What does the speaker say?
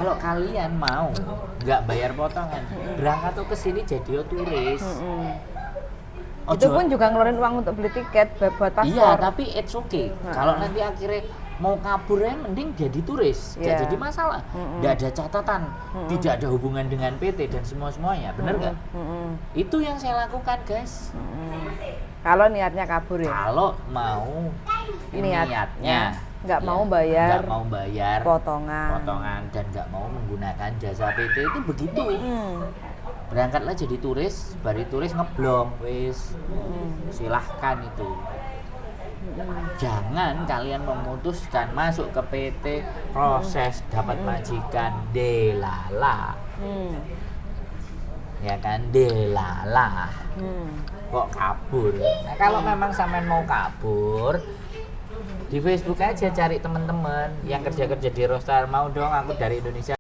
Kalau kalian mau nggak bayar potongan, berangkat tuh ke sini jadi turis. Itu pun juga ngeluarin uang untuk beli tiket buat paspor. Iya, tapi it's okay. Kalau nanti akhirnya mau kabur ya mending jadi turis, nggak jadi masalah. Nggak ada catatan, tidak ada hubungan dengan PT dan semuanya, bener nggak? Itu yang saya lakukan, guys. Kalau niatnya kabur ya. Kalau mau niatnya nggak mau bayar potongan dan nggak mau menggunakan jasa PT itu begitu. Berangkatlah jadi turis, bari turis ngeblong, wis. Silahkan itu. Jangan kalian memutuskan masuk ke PT, proses dapat majikan delala. Ya kan, delala. Kok kabur? Nah, kalau memang sampean mau kabur, di Facebook aja cari teman-teman yang kerja-kerja di Rostar, mau dong aku dari Indonesia